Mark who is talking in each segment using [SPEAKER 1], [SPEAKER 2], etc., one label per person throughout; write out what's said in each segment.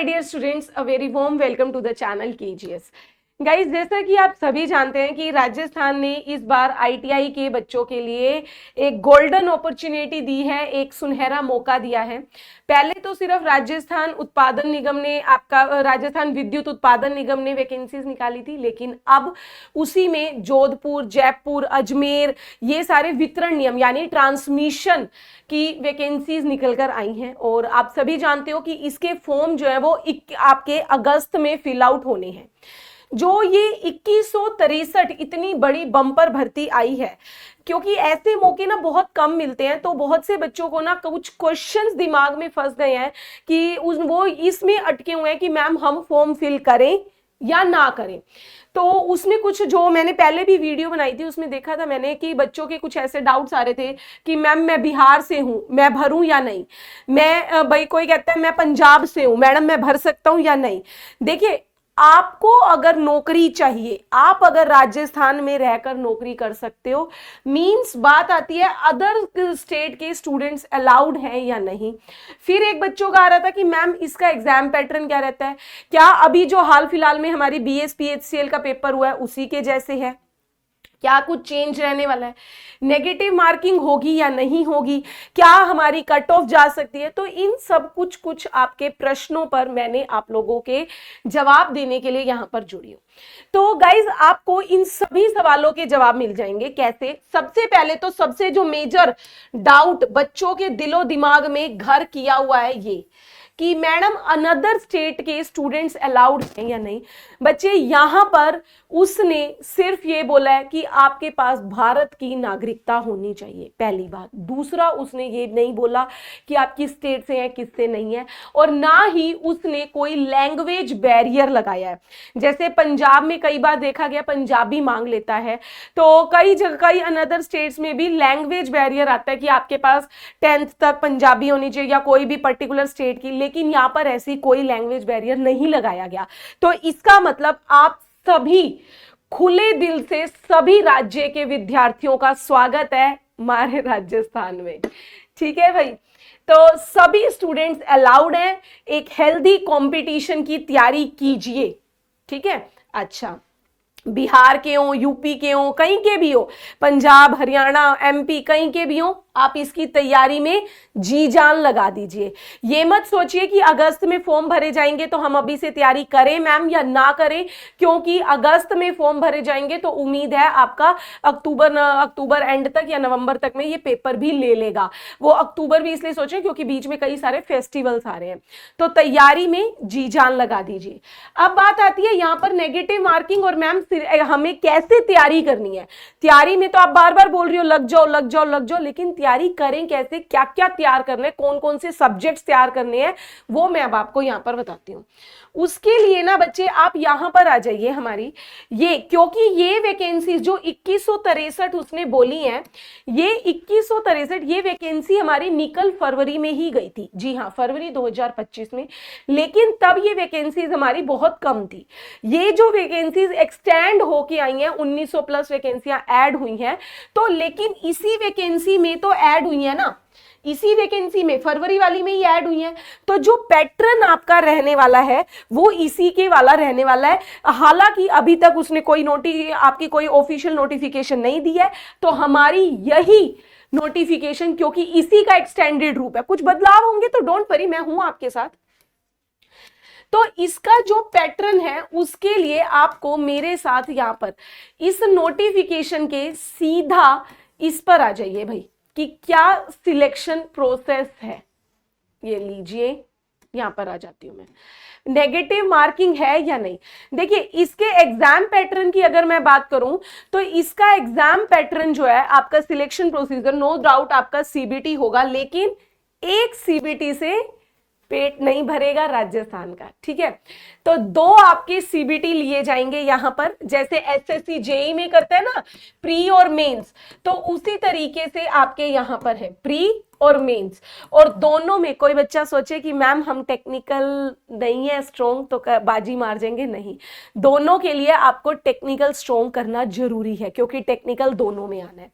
[SPEAKER 1] my dear students, a very warm welcome to the channel KGS. Guys, जैसा कि आप सभी जानते हैं कि राजस्थान ने इस बार आईटीआई के बच्चों के लिए एक गोल्डन अपॉर्चुनिटी दी है, एक सुनहरा मौका दिया है। पहले तो सिर्फ राजस्थान विद्युत उत्पादन निगम ने वैकेंसीज निकाली थी, लेकिन अब उसी में जोधपुर, जयपुर, अजमेर, ये सारे वितरण नियम यानी ट्रांसमिशन की वैकेंसीज निकल कर आई हैं। और आप सभी जानते हो कि इसके फॉर्म जो है वो आपके अगस्त में फिल आउट होने हैं। जो ये 2163 इतनी बड़ी बम्पर भर्ती आई है, क्योंकि ऐसे मौके ना बहुत कम मिलते हैं, तो बहुत से बच्चों को ना कुछ क्वेश्चंस दिमाग में फंस गए हैं कि वो इसमें अटके हुए हैं कि मैम हम फॉर्म फिल करें या ना करें। तो उसमें कुछ जो मैंने पहले भी वीडियो बनाई थी उसमें देखा था मैंने कि बच्चों के कुछ ऐसे डाउट्स आ रहे थे कि मैम मैं बिहार से हूं, मैं भरूं या नहीं। भाई कोई कहता है मैं पंजाब से हूं, मैडम मैं भर सकता हूं या नहीं। देखिए, आपको अगर नौकरी चाहिए, आप अगर राजस्थान में रहकर नौकरी कर सकते हो, मींस बात आती है अदर स्टेट के स्टूडेंट्स अलाउड हैं या नहीं। फिर एक बच्चों का आ रहा था कि मैम इसका एग्जाम पैटर्न क्या रहता है, क्या अभी जो हाल फिलहाल में हमारी BSPHCL का पेपर हुआ है उसी के जैसे है, क्या कुछ चेंज रहने वाला है, नेगेटिव मार्किंग होगी या नहीं होगी, क्या हमारी कट ऑफ जा सकती है। तो इन सब कुछ आपके प्रश्नों पर मैंने आप लोगों के जवाब देने के लिए यहां पर जुड़ी हूं। तो गाइज, आपको इन सभी सवालों के जवाब मिल जाएंगे। कैसे? सबसे पहले तो सबसे जो मेजर डाउट बच्चों के दिलो दिमाग में घर किया हुआ है ये कि मैडम अनदर स्टेट के स्टूडेंट्स अलाउड हैं या नहीं। बच्चे, यहां पर उसने सिर्फ ये बोला है कि आपके पास भारत की नागरिकता होनी चाहिए, पहली बात। दूसरा, उसने ये नहीं बोला कि आप किस स्टेट से हैं किससे नहीं है, और ना ही उसने कोई लैंग्वेज बैरियर लगाया है। जैसे पंजाब में कई बार देखा गया पंजाबी मांग लेता है, तो कई अनदर स्टेट्स में भी लैंग्वेज बैरियर आता है कि आपके पास 10th तक पंजाबी होनी चाहिए या कोई भी पर्टिकुलर स्टेट की, लेकिन यहां पर ऐसी कोई लैंग्वेज बैरियर नहीं लगाया गया। तो इसका मतलब आप सभी खुले दिल से सभी राज्य के विद्यार्थियों का स्वागत है हमारे राजस्थान में। ठीक है भाई, तो सभी स्टूडेंट्स अलाउड हैं, एक हेल्दी कंपटीशन की तैयारी कीजिए। ठीक है। अच्छा, बिहार के हो, यूपी के हो, कहीं के भी हो, पंजाब, हरियाणा, MP, कहीं के भी हो, आप इसकी तैयारी में जी जान लगा दीजिए। ये मत सोचिए कि अगस्त में फॉर्म भरे जाएंगे तो हम अभी से तैयारी करें मैम या ना करें, क्योंकि अगस्त में फॉर्म भरे जाएंगे तो उम्मीद है आपका अक्टूबर एंड तक या नवंबर तक में ये पेपर भी ले लेगा। वो अक्टूबर भी इसलिए सोचें क्योंकि बीच में कई सारे फेस्टिवल्स आ रहे हैं, तो तैयारी में जी जान लगा दीजिए। अब बात आती है यहाँ पर नेगेटिव मार्किंग, और मैम हमें कैसे तैयारी करनी है। तैयारी में तो आप बार बार बोल रही हो लग जाओ लग जाओ लग जाओ, लेकिन तैयारी करें कैसे, क्या क्या तैयार करना है, कौन कौन से सब्जेक्ट्स तैयार करने हैं, वो मैं अब आपको यहां पर बताती हूं। उसके लिए ना बच्चे, आप यहां पर आ जाइए हमारी ये, क्योंकि ये वैकेंसी जो 2163 उसने बोली है, ये 2163 ये वैकेंसी हमारी निकल फरवरी में ही गई थी। जी हाँ, फरवरी 2025 में, लेकिन तब ये वैकेंसीज हमारी बहुत कम थी। ये जो वैकेंसीज एक्सटेंड होके आई हैं, 1900 प्लस वैकेंसियां ऐड हुई हैं, तो लेकिन इसी वैकेंसी में तो ऐड हुई है ना, इसी वैकेंसी में फरवरी वाली में ही ऐड हुई है, तो जो पैटर्न आपका रहने वाला है वो इसी के वाला रहने वाला है। हालांकि अभी तक उसने आपकी कोई ऑफिशियल नोटिफिकेशन नहीं दी है, तो हमारी यही नोटिफिकेशन, क्योंकि इसी का एक्सटेंडेड रूप है, कुछ बदलाव होंगे तो डोंट वरी, मैं हूं आपके साथ। तो इसका जो पैटर्न है उसके लिए आपको मेरे साथ यहां पर इस नोटिफिकेशन के सीधा इस पर आ जाइए भाई कि क्या सिलेक्शन प्रोसेस है। ये लीजिए, यहां पर आ जाती हूं मैं, नेगेटिव मार्किंग है या नहीं। देखिए, इसके एग्जाम पैटर्न की अगर मैं बात करूं तो इसका एग्जाम पैटर्न जो है आपका सिलेक्शन प्रोसीजर, नो डाउट आपका CBT होगा, लेकिन एक CBT से पेट नहीं भरेगा राजस्थान का। ठीक है, तो 2 आपके CBT लिए जाएंगे यहां पर, जैसे SSC JEE में करते हैं ना प्री और मेंस, तो उसी तरीके से आपके यहां पर है प्री और मेंस, और दोनों में कोई बच्चा सोचे कि मैम हम टेक्निकल नहीं है स्ट्रॉन्ग तो बाजी मार जाएंगे, नहीं, दोनों के लिए आपको टेक्निकल स्ट्रॉन्ग करना जरूरी है क्योंकि टेक्निकल दोनों में आना है।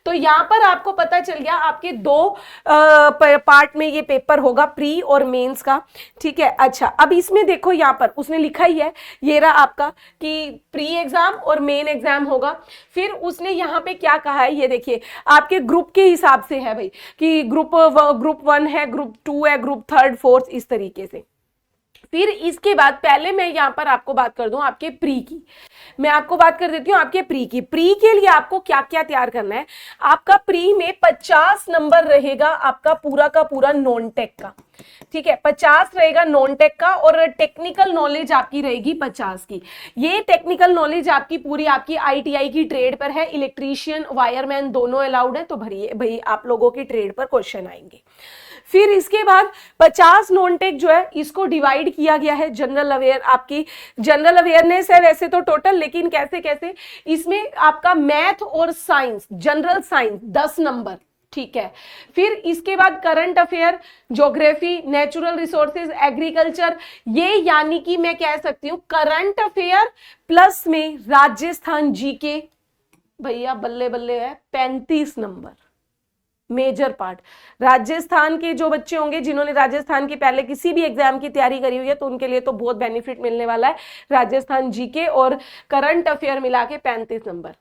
[SPEAKER 1] तो यहां पर आपको पता चल गया आपके दो पार्ट में ये पेपर होगा, प्री और मेंस का, ठीक है। अच्छा, अब इसमें देखो यहां पर उसने लिखा ही है, ये रहा आपका कि प्री एग्जाम और मेन एग्जाम होगा। फिर उसने यहां पे क्या कहा है, ये देखिए आपके ग्रुप के हिसाब से है भाई, कि ग्रुप 1 है, ग्रुप 2 है, ग्रुप 3, 4, इस तरीके से। फिर इसके बाद पहले मैं यहां पर आपको बात कर दूं आपके प्री की, मैं आपको बात कर देती हूं आपके प्री की। प्री के लिए आपको क्या क्या तैयार करना है, आपका प्री में 50 नंबर रहेगा आपका पूरा का पूरा नॉन टेक का, ठीक है, 50 रहेगा नॉन टेक का, और टेक्निकल नॉलेज आपकी रहेगी 50 की। ये टेक्निकल नॉलेज आपकी पूरी आपकी आईटीआई की ट्रेड पर है, इलेक्ट्रीशियन वायरमैन दोनों अलाउड है, तो भाई आप लोगों की ट्रेड पर क्वेश्चन आएंगे। फिर इसके बाद 50 नॉन टेक जो है इसको डिवाइड किया गया है, जनरल अवेयर, आपकी जनरल अवेयरनेस है वैसे तो टोटल, लेकिन कैसे कैसे इसमें आपका मैथ और साइंस, जनरल साइंस 10 नंबर, ठीक है। फिर इसके बाद current affair, geography, natural resources, agriculture, ये यानी कि मैं कह सकती हूं करंट अफेयर प्लस में राजस्थान जीके, भैया बल्ले बल्ले है 35 नंबर मेजर पार्ट। राजस्थान के जो बच्चे होंगे जिन्होंने राजस्थान के पहले किसी भी एग्जाम की तैयारी करी हुई है तो उनके लिए तो बहुत बेनिफिट मिलने वाला है, राजस्थान जीके और करंट अफेयर मिला के 35 नंबर।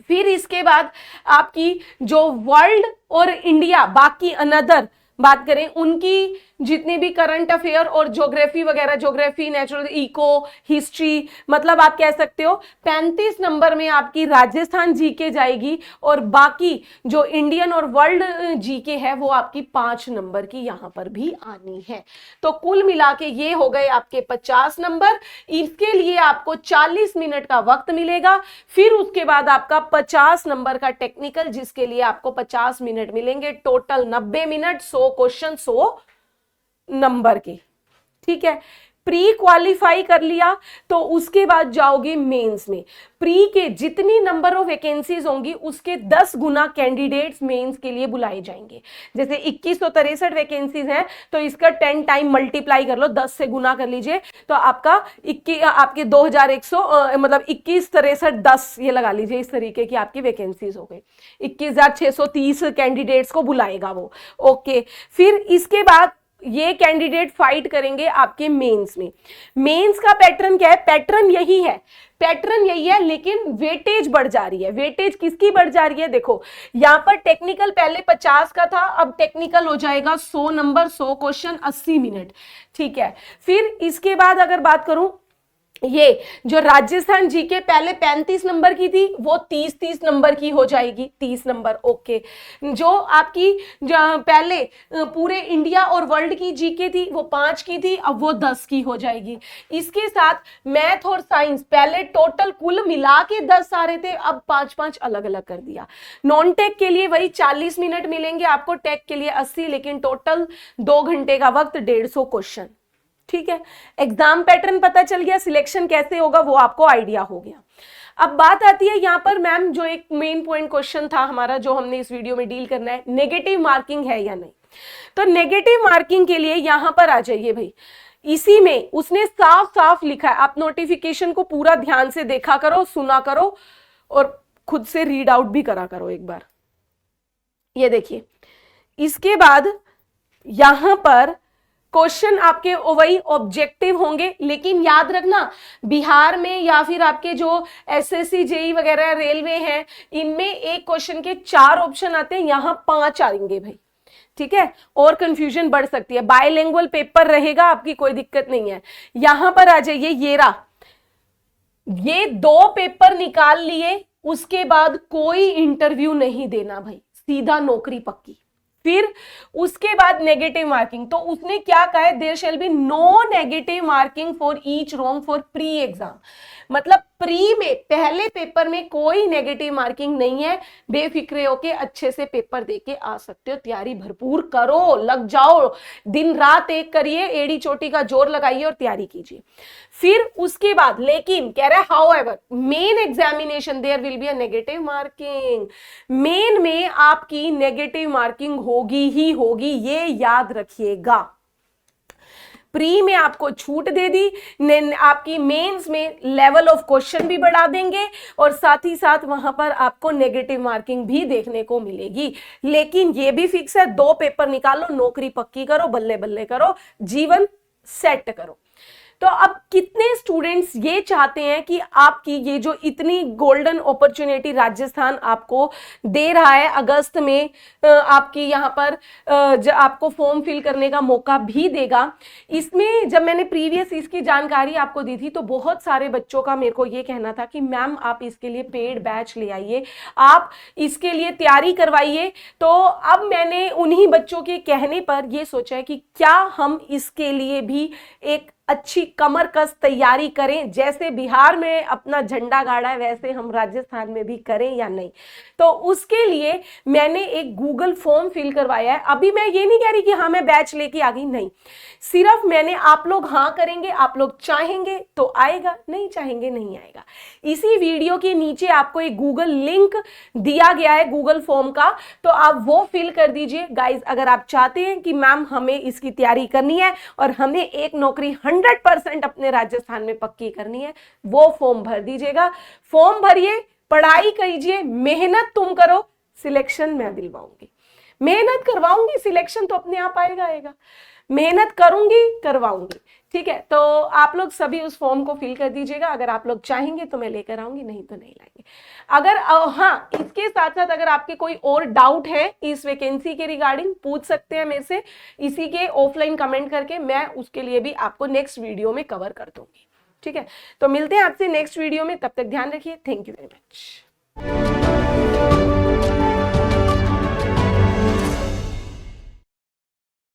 [SPEAKER 1] फिर इसके बाद आपकी जो वर्ल्ड और इंडिया बाकी अनदर बात करें, उनकी जितनी भी करंट अफेयर और ज्योग्राफी वगैरह, ज्योग्राफी, नेचुरल, इको, हिस्ट्री, मतलब आप कह सकते हो 35 नंबर में आपकी राजस्थान जीके जाएगी, और बाकी जो इंडियन और वर्ल्ड जीके है वो आपकी 5 नंबर की यहां पर भी आनी है। तो कुल मिला के ये हो गए आपके 50 नंबर। इसके लिए आपको 40 मिनट का वक्त मिलेगा। फिर उसके बाद आपका 50 नंबर का टेक्निकल, जिसके लिए आपको 50 मिनट मिलेंगे, टोटल 90 मिनट, 100 क्वेश्चन 100 नंबर के, ठीक है। प्री क्वालिफाई कर लिया तो उसके बाद जाओगे मेंस में। प्री के जितनी नंबर ऑफ वैकेंसीज होंगी उसके 10 गुना कैंडिडेट्स मेंस के लिए बुलाए जाएंगे। जैसे 2163 वैकेंसीज हैं तो इसका 10 टाइम मल्टीप्लाई कर लो, 10 से गुना कर लीजिए, तो आपका आपके 2100 मतलब 2163 10 ये लगा लीजिए, इस तरीके की आपकी वैकेंसीज हो गई। 21,630 कैंडिडेट्स को बुलाएगा वो, ओके। फिर इसके बाद ये कैंडिडेट फाइट करेंगे आपके मेंस में। मेंस का पैटर्न क्या है, पैटर्न यही है, लेकिन वेटेज बढ़ जा रही है। वेटेज किसकी बढ़ जा रही है, देखो यहां पर टेक्निकल पहले 50 का था, अब टेक्निकल हो जाएगा 100 नंबर, 100 क्वेश्चन, 80 मिनट, ठीक है। फिर इसके बाद अगर बात करूं, ये जो राजस्थान जीके पहले 35 नंबर की थी वो 30 नंबर की हो जाएगी, 30 नंबर, ओके। जो आपकी पहले पूरे इंडिया और वर्ल्ड की जीके थी वो 5 की थी, अब वो 10 की हो जाएगी। इसके साथ मैथ और साइंस पहले टोटल कुल मिला के 10 आ रहे थे, अब 5-5 अलग अलग कर दिया। नॉन टेक के लिए वही 40 मिनट मिलेंगे आपको, टेक के लिए 80, लेकिन टोटल 2 घंटे का वक्त, 150 क्वेश्चन, ठीक है। एग्जाम पैटर्न पता चल गया, सिलेक्शन कैसे होगा वो आपको आइडिया हो गया। अब बात आती है यहां पर मैम, जो एक मेन पॉइंट क्वेश्चन था हमारा जो हमने इस वीडियो में डील करना है, नेगेटिव मार्किंग है या नहीं। तो नेगेटिव मार्किंग के लिए यहां पर आ जाइए भाई, इसी में उसने साफ साफ लिखा है, आप नोटिफिकेशन को पूरा ध्यान से देखा करो, सुना करो और खुद से रीड आउट भी करा करो एक बार। ये देखिए, इसके बाद यहां पर क्वेश्चन आपके वही ऑब्जेक्टिव होंगे, लेकिन याद रखना बिहार में या फिर आपके जो एसएससी जेई वगैरह रेलवे हैं, इनमें एक क्वेश्चन के 4 ऑप्शन आते हैं, यहां 5 आएंगे भाई, ठीक है, और कंफ्यूजन बढ़ सकती है। बायलिंगुअल पेपर रहेगा, आपकी कोई दिक्कत नहीं है। यहां पर आ जाइए, ये 2 पेपर निकाल लिए, उसके बाद कोई इंटरव्यू नहीं देना भाई, सीधा नौकरी पक्की। फिर उसके बाद नेगेटिव मार्किंग, तो उसने क्या कहा है, there shall be no negative marking for each wrong for pre exam. मतलब प्री में पहले पेपर में कोई नेगेटिव मार्किंग नहीं है, बेफिक्रे होके अच्छे से पेपर देके आ सकते हो। तैयारी भरपूर करो, लग जाओ, दिन रात एक करिए, एड़ी चोटी का जोर लगाइए और तैयारी कीजिए। फिर उसके बाद लेकिन कह रहा है however main examination there will be a negative marking, main में आपकी नेगेटिव मार्किंग होगी ही होगी, ये याद रखिएगा। प्री में आपको छूट दे दी, आपकी मेंस में लेवल ऑफ क्वेश्चन भी बढ़ा देंगे और साथ ही साथ वहां पर आपको नेगेटिव मार्किंग भी देखने को मिलेगी। लेकिन ये भी फिक्स है, 2 पेपर निकालो, नौकरी पक्की करो, बल्ले बल्ले करो, जीवन सेट करो। तो अब कितने स्टूडेंट्स ये चाहते हैं कि आपकी ये जो इतनी गोल्डन अपॉर्चुनिटी राजस्थान आपको दे रहा है, अगस्त में आपकी यहाँ पर आपको फॉर्म फिल करने का मौका भी देगा। इसमें जब मैंने प्रीवियस इसकी जानकारी आपको दी थी तो बहुत सारे बच्चों का मेरे को ये कहना था कि मैम आप इसके लिए पेड बैच ले आइए, आप इसके लिए तैयारी करवाइए। तो अब मैंने उन्हीं बच्चों के कहने पर ये सोचा है कि क्या हम इसके लिए भी एक अच्छी कमर कस तैयारी करें, जैसे बिहार में अपना झंडा गाड़ा है वैसे हम राजस्थान में भी करें या नहीं। तो उसके लिए मैंने एक गूगल फॉर्म फिल करवाया है। अभी मैं ये नहीं कह रही कि हाँ मैं बैच लेके आ गई, नहीं, सिर्फ मैंने आप लोग हाँ करेंगे, आप लोग चाहेंगे तो आएगा, नहीं चाहेंगे नहीं आएगा। इसी वीडियो के नीचे आपको एक गूगल लिंक दिया गया है गूगल फॉर्म का, तो आप वो फिल कर दीजिए गाइज। अगर आप चाहते हैं कि मैम हमें इसकी तैयारी करनी है और हमें एक नौकरी 100% अपने राजस्थान में पक्की करनी है, वो फॉर्म भर दीजिएगा। फॉर्म भरिए, पढ़ाई कीजिए, मेहनत तुम करो, सिलेक्शन मैं दिलवाऊंगी, मेहनत करवाऊंगी, सिलेक्शन तो अपने आप आएगा, मेहनत करूंगी, करवाऊंगी। ठीक है, तो आप लोग सभी उस फॉर्म को फिल कर दीजिएगा। अगर आप लोग चाहेंगे तो मैं लेकर आऊंगी, नहीं तो नहीं लाएंगे। अगर हाँ, इसके साथ साथ अगर आपके कोई और डाउट है इस वैकेंसी के रिगार्डिंग, पूछ सकते हैं मेरे से, इसी के ऑफलाइन कमेंट करके, मैं उसके लिए भी आपको नेक्स्ट वीडियो में कवर कर दूंगी। ठीक है, तो मिलते हैं आपसे नेक्स्ट वीडियो में, तब तक ध्यान रखिए। Thank you very much.